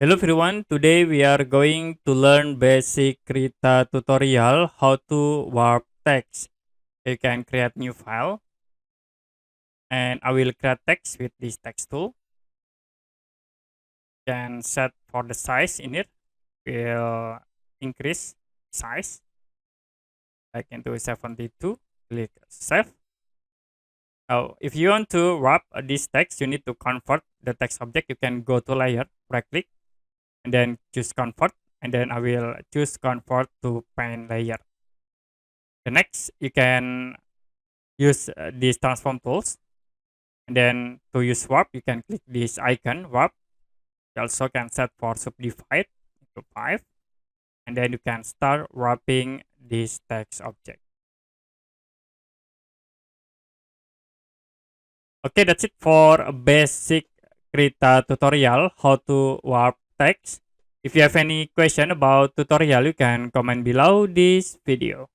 Hello everyone, today we are going to learn basic Krita tutorial how to warp text. You can create new file and I will create text with this text tool. Can set for the size in it, will increase size like into 72, click save. Now if you want to warp this text, you need to convert the text object. You can go to layer, right click and then choose convert, and then I will choose convert to pen layer. The next, you can use these transform tools, and then to use warp, you can click this icon warp. You also can set for subdivide to 5, and then you can start warping this text object. Okay, that's it for a basic Krita tutorial how to warp text. If you have any question about tutorial, you can comment below this video.